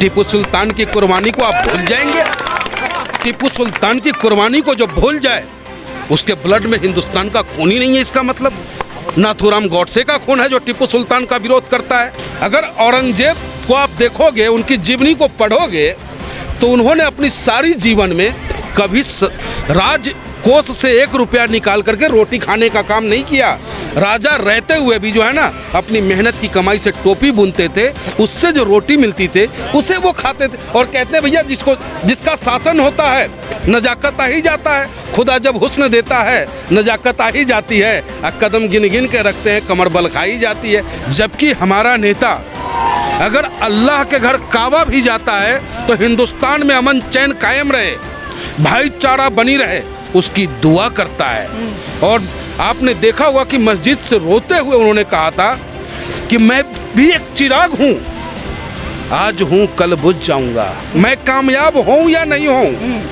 टीपू सुल्तान की कुर्बानी को आप भूल जाएंगे? टीपू सुल्तान की कुर्बानी को जो भूल जाए, उसके ब्लड में हिंदुस्तान का खून ही नहीं है। इसका मतलब नाथूराम गॉडसे का खून है जो टीपू सुल्तान का विरोध करता है। अगर औरंगजेब को आप देखोगे, उनकी जीवनी को पढ़ोगे, तो उन्होंने अपनी सारी जीवन में कभी राज कोष से 1 रुपया निकाल करके रोटी खाने का काम नहीं किया। राजा रहते हुए भी जो है ना, अपनी मेहनत की कमाई से टोपी बुनते थे, उससे जो रोटी मिलती थे उसे वो खाते थे। और कहते हैं भैया, जिसका शासन होता है नजाकत आ ही जाता है। खुदा जब हुस्न देता है नजाकत आ ही जाती है। कदम गिन गिन के रखते हैं, कमर बल खाई जाती है। जबकि हमारा नेता अगर अल्लाह के घर काबा भी जाता है तो हिंदुस्तान में अमन चैन कायम रहे, भाईचारा बनी रहे, उसकी दुआ करता है। और आपने देखा होगा कि मस्जिद से रोते हुए उन्होंने कहा था कि मैं भी एक चिराग हूँ, आज हूँ कल बुझ जाऊंगा। मैं कामयाब हूँ या नहीं हूँ,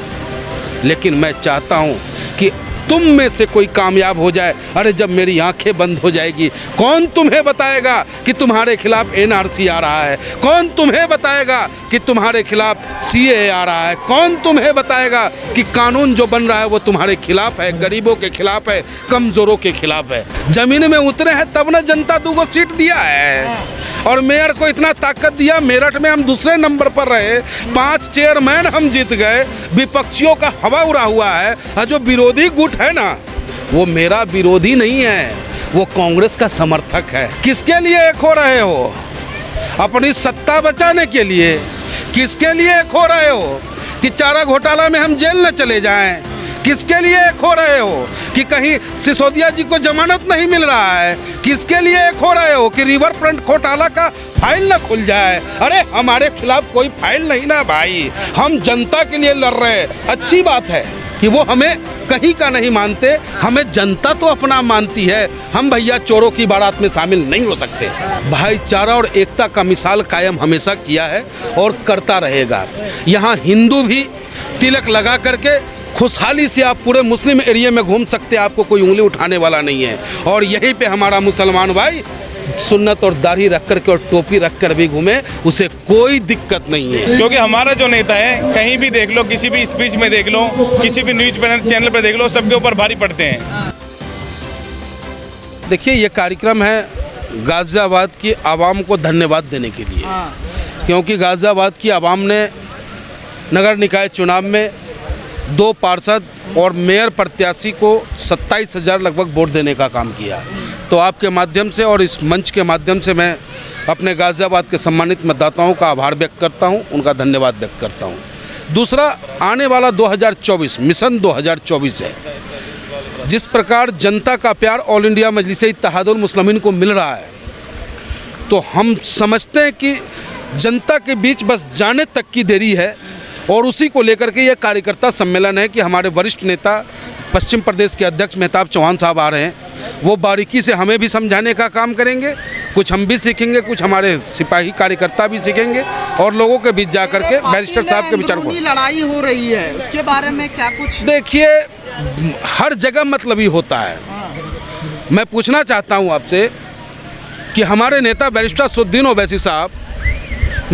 लेकिन मैं चाहता हूँ कि तुम में से कोई कामयाब हो जाए। अरे जब मेरी आंखें बंद हो जाएगी, कौन तुम्हें बताएगा कि तुम्हारे खिलाफ एनआरसी आ रहा है? कौन तुम्हें बताएगा कि तुम्हारे खिलाफ सीएए आ रहा है? कौन तुम्हें बताएगा कि कानून जो बन रहा है वो तुम्हारे खिलाफ है, गरीबों के खिलाफ है, कमजोरों के खिलाफ है? जमीन में उतरे हैं तब ना जनता 2 सीट दिया है, और मेयर को इतना ताकत दिया। मेरठ में हम दूसरे नंबर पर रहे, 5 चेयरमैन हम जीत गए। विपक्षियों का हवा उड़ा हुआ है। और जो विरोधी गुट है ना, वो मेरा विरोधी नहीं है, वो कांग्रेस का समर्थक है। किसके लिए एक हो रहे हो? अपनी सत्ता बचाने के लिए। किसके लिए एक हो रहे हो? कि चारा घोटाला में हम जेल न चले जाएं? किसके लिए एक हो रहे हो? कि कहीं सिसोदिया जी को जमानत नहीं मिल रहा है? किसके लिए एक हो रहे हो? कि रिवर फ्रंट घोटाला का फाइल ना खुल जाए? अरे हमारे खिलाफ कोई फाइल नहीं ना भाई, हम जनता के लिए लड़ रहे हैं। अच्छी बात है कि वो हमें कहीं का नहीं मानते, हमें जनता तो अपना मानती है। हम भैया चोरों की बारात में शामिल नहीं हो सकते। भाईचारा और एकता का मिसाल कायम हमेशा किया है और करता रहेगा। यहाँ हिंदू भी तिलक लगा करके खुशहाली से आप पूरे मुस्लिम एरिया में घूम सकते हैं, आपको कोई उंगली उठाने वाला नहीं है। और यहीं पे हमारा मुसलमान भाई सुन्नत और दाढ़ी रख कर के और टोपी रख कर भी घूमे, उसे कोई दिक्कत नहीं है। क्योंकि हमारा जो नेता है, कहीं भी देख लो, किसी भी स्पीच में देख लो, किसी भी न्यूज चैनल पर देख लो, सबके ऊपर भारी पड़ते हैं। देखिए, ये कार्यक्रम है गाज़ियाबाद की आवाम को धन्यवाद देने के लिए, क्योंकि गाज़ियाबाद की आवाम ने नगर निकाय चुनाव में 2 पार्षद और मेयर प्रत्याशी को 27,000 लगभग वोट देने का काम किया। तो आपके माध्यम से और इस मंच के माध्यम से मैं अपने गाज़ियाबाद के सम्मानित मतदाताओं का आभार व्यक्त करता हूं, उनका धन्यवाद व्यक्त करता हूं। दूसरा, आने वाला 2024 मिशन 2024 है। जिस प्रकार जनता का प्यार ऑल इंडिया मजलिस-ए इत्तेहादुल मुस्लिमीन को मिल रहा है, तो हम समझते हैं कि जनता के बीच बस जाने तक की देरी है। और उसी को लेकर के ये कार्यकर्ता सम्मेलन है कि हमारे वरिष्ठ नेता पश्चिम प्रदेश के अध्यक्ष मेहताब चौहान साहब आ रहे हैं। वो बारीकी से हमें भी समझाने का काम करेंगे, कुछ हम भी सीखेंगे, कुछ हमारे सिपाही कार्यकर्ता भी सीखेंगे, और लोगों के बीच जा करके बैरिस्टर साहब के विचार को। लड़ाई हो रही है, उसके बारे में क्या कुछ? देखिए, हर जगह मतलब ही होता है। मैं पूछना चाहता हूँ आपसे कि हमारे नेता बैरिस्टर सुद्दीन ओवैसी साहब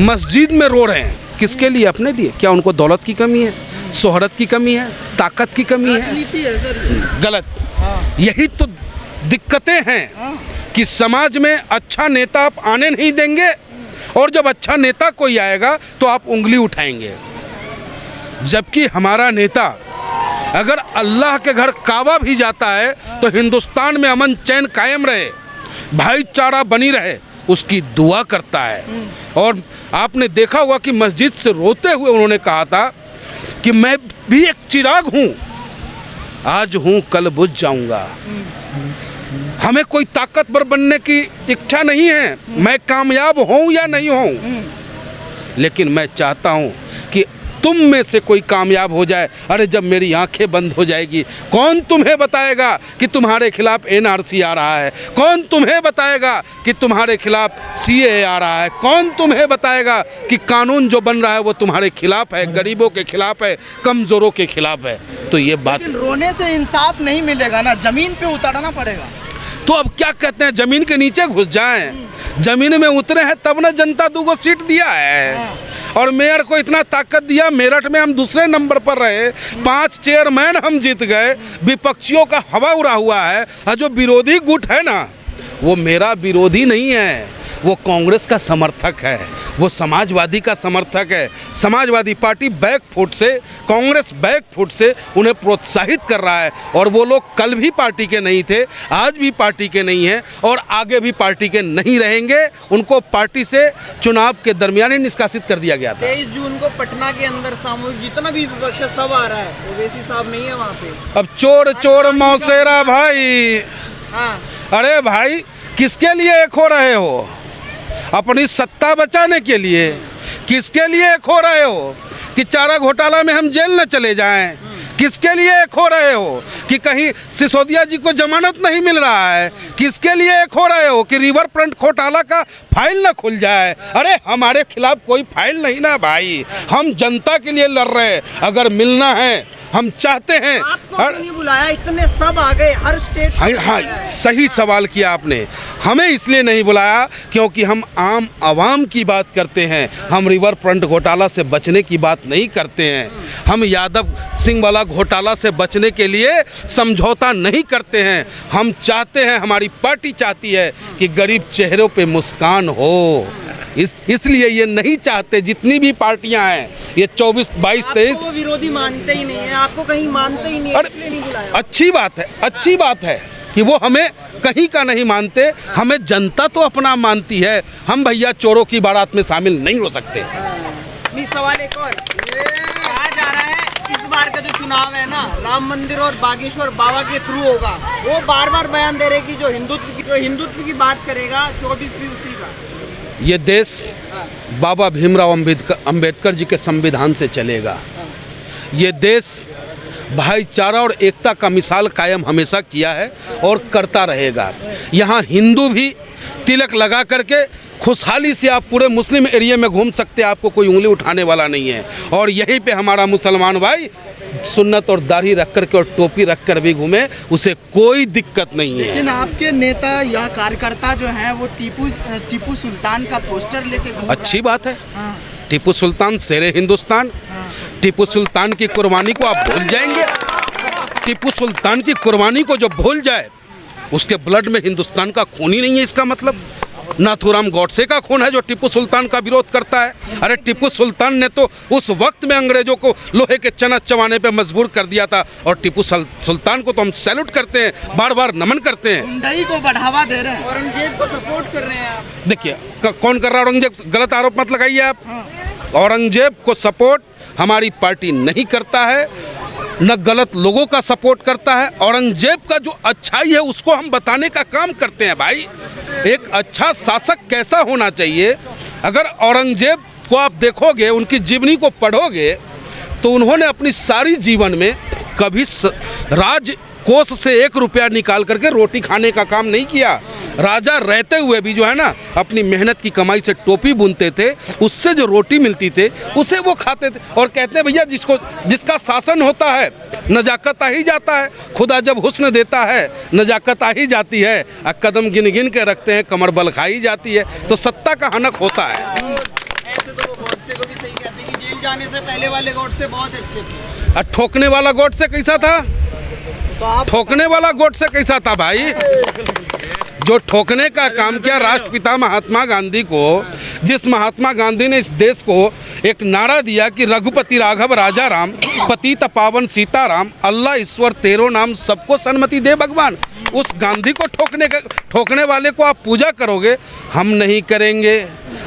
मस्जिद में रो रहे हैं, किसके लिए? अपने लिए। क्या उनको दौलत की कमी है, शोहरत की कमी है, ताकत की कमी है? राजनीति है सर। गलत। यही तो दिक्कतें हैं कि समाज में अच्छा नेता आप आने नहीं देंगे, और जब अच्छा नेता कोई आएगा तो आप उंगली उठाएंगे। जबकि हमारा नेता अगर अल्लाह के घर काबा भी जाता है तो हिंदुस्तान में अमन चैन कायम रहे, भाईचारा बनी रहे, उसकी दुआ करता है। और आपने देखा होगा कि मस्जिद से रोते हुए उन्होंने कहा था कि मैं भी एक चिराग हूँ, आज हूँ कल बुझ जाऊंगा। हमें कोई ताकतवर बनने की इच्छा नहीं है, मैं कामयाब हूँ या नहीं हूँ, लेकिन मैं चाहता हूँ कि तुम में से कोई कामयाब हो जाए। अरे जब मेरी आंखें बंद हो जाएगी, कौन तुम्हें बताएगा कि तुम्हारे खिलाफ एनआरसी आ रहा है? कौन तुम्हें बताएगा कि तुम्हारे खिलाफ सीएए आ रहा है? कौन तुम्हें बताएगा कि कानून जो बन रहा है वो तुम्हारे खिलाफ है, गरीबों के खिलाफ है, कमजोरों के खिलाफ है? तो ये बात, रोने से इंसाफ नहीं मिलेगा ना, जमीन पे उतरना पड़ेगा। तो अब क्या कहते हैं, जमीन के नीचे घुस जाएं? जमीन में उतरे हैं तब ना जनता 2 सीट दिया है। और मेयर को इतना ताकत दिया, मेरठ में हम दूसरे नंबर पर रहे, 5 चेयरमैन हम जीत गए, विपक्षियों का हवा उड़ा हुआ है। और जो विरोधी गुट है ना, वो मेरा विरोधी नहीं है, वो कांग्रेस का समर्थक है, वो समाजवादी का समर्थक है। समाजवादी पार्टी बैकफुट से, कांग्रेस बैकफुट से उन्हें प्रोत्साहित कर रहा है। और वो लोग कल भी पार्टी के नहीं थे, आज भी पार्टी के नहीं हैं और आगे भी पार्टी के नहीं रहेंगे। उनको पार्टी से चुनाव के दरमियान ही निष्कासित कर दिया गया था। 23 जून को पटना के अंदर सामूहिक जितना भी विपक्ष सब आ रहा है, ओवैसी साहब नहीं है वहाँ पे। अब चोर चोर मौसेरा भाई, हाँ, अरे भाई किसके लिए एक हो रहे हो? अपनी सत्ता बचाने के लिए? किसके लिए एक हो रहे हो? कि चारा घोटाला में हम जेल न चले जाएं? किसके लिए एक हो रहे हो? कि कहीं सिसोदिया जी को जमानत नहीं मिल रहा है? किसके लिए एक हो रहे हो? कि रिवर फ्रंट घोटाला का फाइल ना खुल जाए? अरे हमारे खिलाफ कोई फाइल नहीं ना भाई, हम जनता के लिए लड़ रहे हैं। अगर मिलना है, हम चाहते हैं। आपको क्यों नहीं बुलाया? इतने सब आ गए, हर स्टेट। हाँ, सही सवाल किया आपने। हमें इसलिए नहीं बुलाया क्योंकि हम आम आवाम की बात करते हैं, हम रिवर फ्रंट घोटाला से बचने की बात नहीं करते हैं। हम यादव सिंह वाला घोटाला से बचने के लिए समझौता नहीं करते हैं। हम चाहते हैं, हमारी पार्टी चाहती है कि गरीब चेहरों पे मुस्कान हो। इसलिए ये नहीं चाहते, जितनी भी पार्टियां हैं, ये 24, 22, 23। वो विरोधी मानते ही नहीं है, आपको कहीं मानते ही नहीं है, इसलिए नहीं बुलाया। अच्छी बात है, अच्छी बात है कि वो हमें कहीं का नहीं मानते। हमें जनता तो अपना मानती है। हम भैया चोरों की बारात में शामिल नहीं हो सकते। नहीं, सवाल एक और कहा जा रहा है, इस बार का जो चुनाव है ना, राम मंदिर और बागेश्वर बाबा के थ्रू होगा। वो बार बार बयान दे रहे कि जो हिंदुत्व की बात करेगा 24वीं उसी का। ये देश बाबा भीमराव अंबेडकर जी के संविधान से चलेगा। ये देश भाईचारा और एकता का मिसाल कायम हमेशा किया है और करता रहेगा। यहाँ हिंदू भी तिलक लगा करके खुशहाली से आप पूरे मुस्लिम एरिया में घूम सकते हैं, आपको कोई उंगली उठाने वाला नहीं है। और यहीं पे हमारा मुसलमान भाई सुन्नत और दाढ़ी रख कर के और टोपी रख कर भी घूमे, उसे कोई दिक्कत नहीं है। लेकिन आपके नेता या कार्यकर्ता जो हैं वो टीपू सुल्तान का पोस्टर लेके घूम अच्छी बात है। हाँ। टीपू सुल्तान शेरे हिंदुस्तान। टीपू सुल्तान की कुर्बानी को आप भूल जाएंगे? टीपू सुल्तान की कुर्बानी को जो भूल जाए, उसके ब्लड में हिंदुस्तान का खून ही नहीं है, इसका मतलब नाथूराम गॉडसे का खून है जो टीपू सुल्तान का विरोध करता है। अरे टीपू सुल्तान ने तो उस वक्त में अंग्रेजों को लोहे के चना चबाने पे मजबूर कर दिया था। और टीपू सुल्तान को तो हम सैल्यूट करते हैं, बार बार नमन करते हैं। गुंडाई को बढ़ावा दे रहे हैं, औरंगजेब को सपोर्ट कर रहे हैं आप। देखिए कौन कर रहा है औरंगजेब? गलत आरोप मत लगाइए आप। औरंगजेब को सपोर्ट हमारी पार्टी नहीं करता है, न गलत लोगों का सपोर्ट करता है। औरंगजेब का जो अच्छाई है उसको हम बताने का काम करते हैं भाई। एक अच्छा शासक कैसा होना चाहिए, अगर औरंगजेब को आप देखोगे, उनकी जीवनी को पढ़ोगे, तो उन्होंने अपनी सारी जीवन में कभी राजकोष से 1 रुपया निकाल करके रोटी खाने का काम नहीं किया। राजा रहते हुए भी जो है ना, अपनी मेहनत की कमाई से टोपी बुनते थे, उससे जो रोटी मिलती थे उसे वो खाते थे। और कहते हैं भैया जिसका शासन होता है नजाकत आ ही जाता है। खुदा जब हुस्न देता है नजाकत आ ही जाती है। कदम गिन गिन के रखते हैं, कमर बल खाई जाती है। तो सत्ता का हनक होता है। ऐसे तो वो गॉडसे को भी सही कहते हैं कि जेल जाने से पहले वाले गॉडसे बहुत अच्छे थे। और ठोकने वाला गॉडसे कैसा था? ठोकने वाला गॉडसे कैसा था भाई? जो ठोकने का काम किया राष्ट्रपिता महात्मा गांधी को, जिस महात्मा गांधी ने इस देश को एक नारा दिया कि रघुपति राघव राजा राम, पतित पावन सीताराम, अल्लाह ईश्वर तेरो नाम, सबको सन्मति दे भगवान। उस गांधी को ठोकने वाले को आप पूजा करोगे? हम नहीं करेंगे।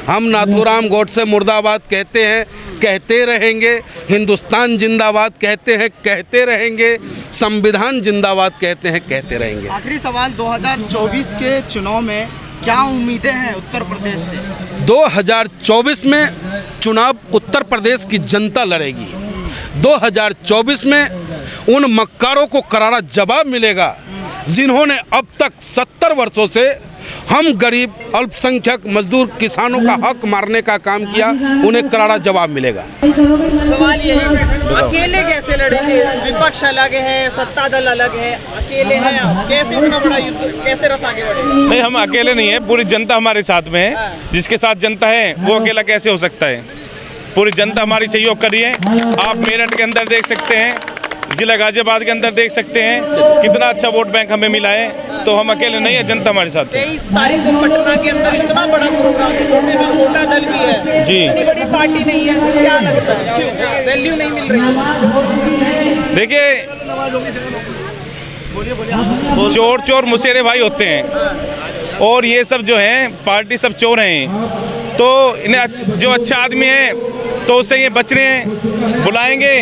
हम नाथूराम गॉडसे मुर्दाबाद कहते हैं, कहते रहेंगे। हिंदुस्तान जिंदाबाद कहते हैं, कहते रहेंगे। संविधान जिंदाबाद कहते हैं, कहते रहेंगे। आखिरी सवाल, 2024 के चुनाव में क्या उम्मीदें हैं उत्तर प्रदेश से? 2024 में चुनाव उत्तर प्रदेश की जनता लड़ेगी। 2024 में उन मक्कारों को करारा जवाब मिलेगा जिन्होंने अब तक 70 वर्षों से हम गरीब, अल्पसंख्यक, मजदूर, किसानों का हक मारने का काम किया। उन्हें करारा जवाब मिलेगा। सवाल ये है, अकेले कैसे लड़ेंगे? विपक्ष अलग है, सत्ता दल अलग है, अकेले हैं आप, कैसे इतना बड़ा युद्ध, कैसे रथ आगे बढ़ेगा? नहीं, हम अकेले नहीं है, पूरी जनता हमारे साथ में है। जिसके साथ जनता है वो अकेला कैसे हो सकता है? पूरी जनता हमारी सहयोग कर रही है। आप मेरठ के अंदर देख सकते हैं, जिला गाजियाबाद के अंदर देख सकते हैं कितना अच्छा वोट बैंक हमें मिला है। तो हम अकेले नहीं है, जनता हमारे साथ है। 23 तारीख को पटना के अंदर इतना बड़ा प्रोग्राम, छोटे से छोटा दल भी है जी। इतनी बड़ी पार्टी नहीं है, क्या लगता है क्यों वैल्यू नहीं मिल रही है? देखिए, चोर चोर मुसेरे भाई होते हैं और ये सब जो हैं पार्टी सब चोर हैं। तो इन्हें जो अच्छा आदमी है तो उससे ये बच रहे हैं। बुलाएंगे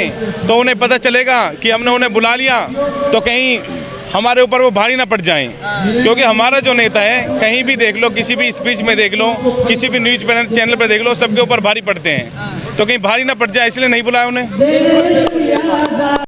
तो उन्हें पता चलेगा कि हमने उन्हें बुला लिया तो कहीं हमारे ऊपर वो भारी ना पड़ जाएं। क्योंकि हमारा जो नेता है, कहीं भी देख लो, किसी भी स्पीच में देख लो, किसी भी न्यूज़ चैनल पर देख लो, सबके ऊपर भारी पड़ते हैं। तो कहीं भारी ना पड़ जाए इसलिए नहीं बुलाया उन्हें।